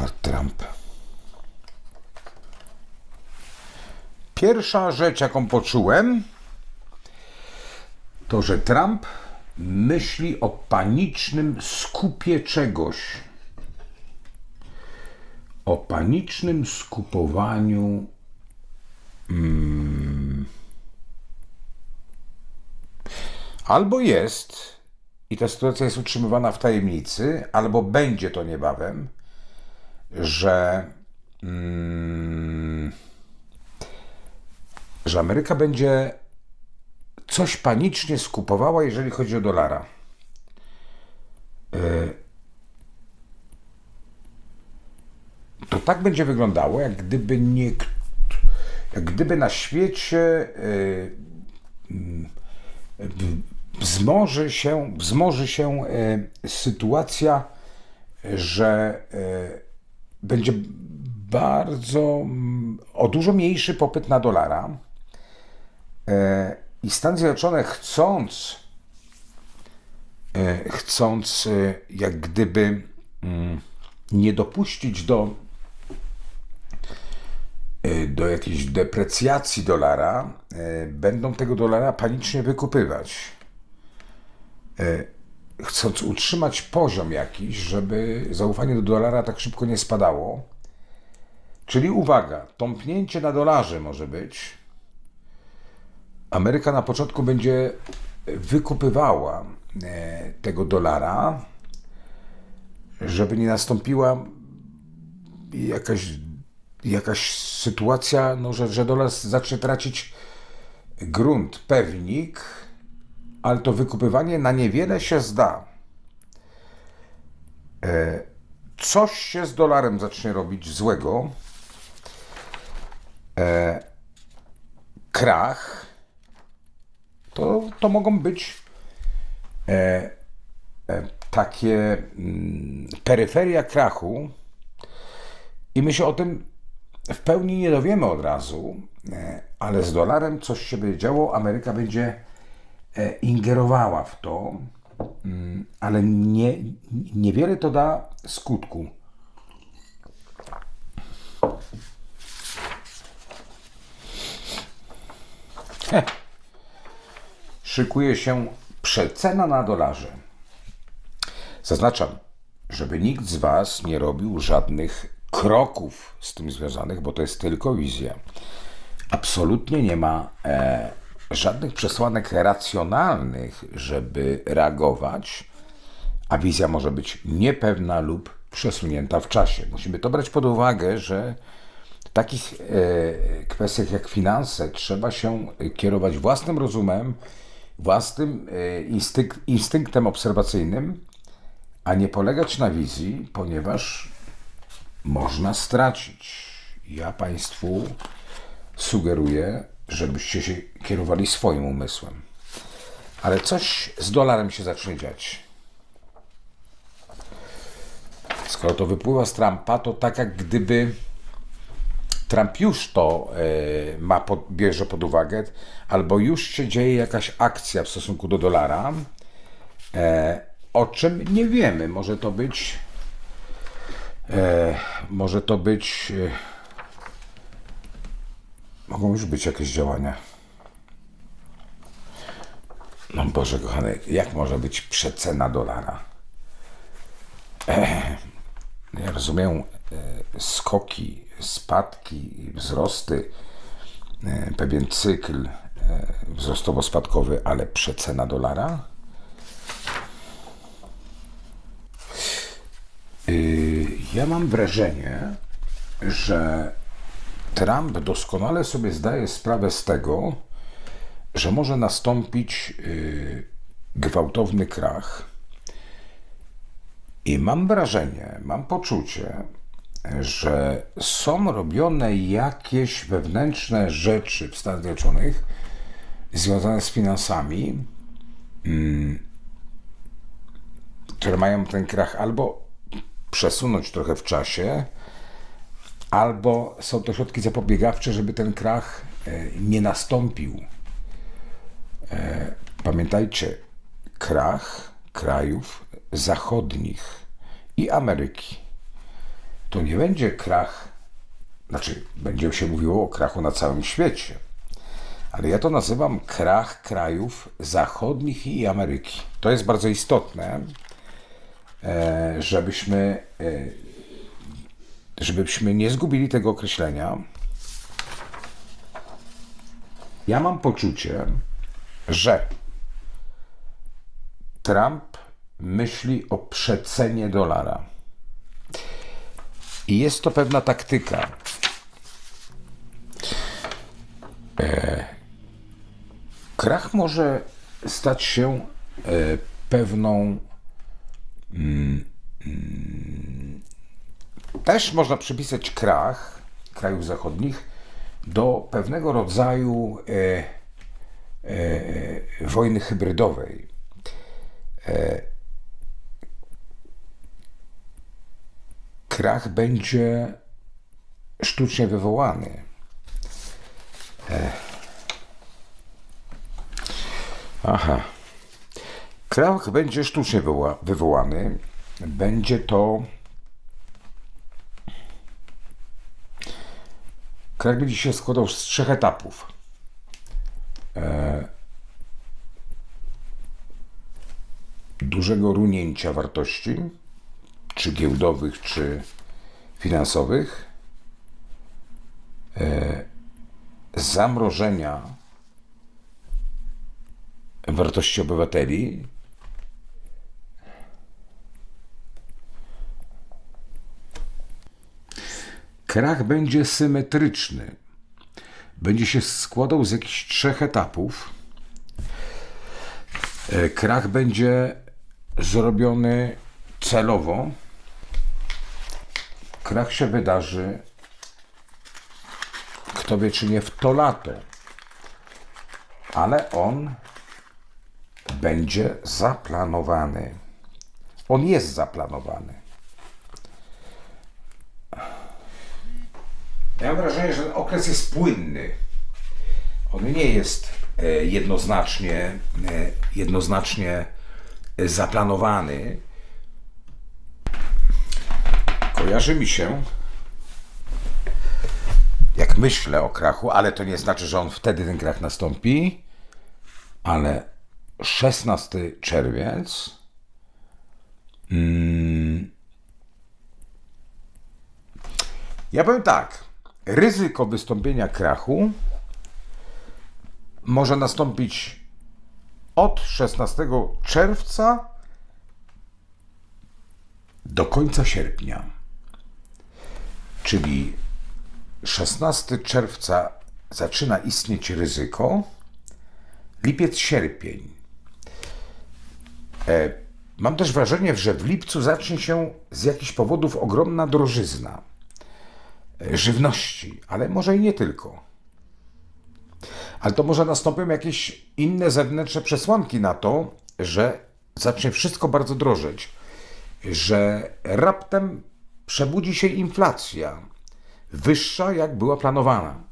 Donald Trump. Pierwsza rzecz, jaką poczułem, to, że Trump myśli o panicznym skupie czegoś. O panicznym skupowaniu albo jest i ta sytuacja jest utrzymywana w tajemnicy, albo będzie to niebawem, że Ameryka będzie coś panicznie skupowała, jeżeli chodzi o dolara. To tak będzie wyglądało, jak gdyby na świecie wzmoży się sytuacja, że będzie o dużo mniejszy popyt na dolara i Stany Zjednoczone chcąc jak gdyby nie dopuścić do jakiejś deprecjacji dolara, będą tego dolara panicznie wykupywać. Chcąc utrzymać poziom jakiś, żeby zaufanie do dolara tak szybko nie spadało. Czyli uwaga, tąpnięcie na dolarze może być. Ameryka na początku będzie wykupywała tego dolara, żeby nie nastąpiła jakaś sytuacja, no, że dolar zacznie tracić grunt, pewnik, ale to wykupywanie na niewiele się zda. Coś się z dolarem zacznie robić złego. Krach. To mogą być takie peryferia krachu i my się o tym w pełni nie dowiemy od razu, ale z dolarem coś się będzie działo, Ameryka będzie ingerowała w to, ale niewiele to da skutku. Szykuje się przecena na dolarze. Zaznaczam, żeby nikt z Was nie robił żadnych kroków z tym związanych, bo to jest tylko wizja. Absolutnie nie ma żadnych przesłanek racjonalnych, żeby reagować, a wizja może być niepewna lub przesunięta w czasie. Musimy to brać pod uwagę, że w takich kwestiach jak finanse trzeba się kierować własnym rozumem, własnym instynktem obserwacyjnym, a nie polegać na wizji, ponieważ można stracić. Ja Państwu sugeruję, żebyście się kierowali swoim umysłem. Ale coś z dolarem się zacznie dziać. Skoro to wypływa z Trumpa, to tak jak gdyby Trump już to bierze pod uwagę, albo już się dzieje jakaś akcja w stosunku do dolara, o czym nie wiemy. Mogą już być jakieś działania. No Boże kochany, jak może być przecena dolara? Ja rozumiem skoki, spadki, wzrosty, pewien cykl wzrostowo-spadkowy, ale przecena dolara? Ja mam wrażenie, że Trump doskonale sobie zdaje sprawę z tego, że może nastąpić gwałtowny krach. I mam wrażenie, mam poczucie, że są robione jakieś wewnętrzne rzeczy w Stanach Zjednoczonych związane z finansami, które mają ten krach albo przesunąć trochę w czasie, albo są to środki zapobiegawcze, żeby ten krach nie nastąpił. Pamiętajcie, krach krajów zachodnich i Ameryki to nie będzie krach, znaczy będzie się mówiło o krachu na całym świecie, ale ja to nazywam krach krajów zachodnich i Ameryki. To jest bardzo istotne, żebyśmy nie zgubili tego określenia. Ja mam poczucie, że Trump myśli o przecenie dolara. I jest to pewna taktyka. Krach może stać się pewną... Też można przypisać krach krajów zachodnich do pewnego rodzaju wojny hybrydowej. Krach będzie sztucznie wywołany. Krach będzie sztucznie wywołany. Będzie to... Krach będzie się składał z 3 etapów. Dużego runięcia wartości, czy giełdowych, czy finansowych, zamrożenia wartości obywateli, krach będzie symetryczny. Będzie się składał z jakichś 3 etapów. Krach będzie zrobiony celowo. Krach się wydarzy, kto wie czy nie w to lato, ale on będzie zaplanowany. On jest zaplanowany. Ja mam wrażenie, że ten okres jest płynny. On nie jest jednoznacznie zaplanowany. Kojarzy mi się, jak myślę o krachu, ale to nie znaczy, że on wtedy ten krach nastąpi, ale 16 czerwiec ja powiem tak, ryzyko wystąpienia krachu może nastąpić od 16 czerwca do końca sierpnia. Czyli 16 czerwca zaczyna istnieć ryzyko, lipiec, sierpień. Mam też wrażenie, że w lipcu zacznie się z jakichś powodów ogromna drożyzna żywności, ale może i nie tylko. Ale to może nastąpią jakieś inne zewnętrzne przesłanki na to, że zacznie wszystko bardzo drożeć, że raptem przebudzi się inflacja wyższa, jak była planowana.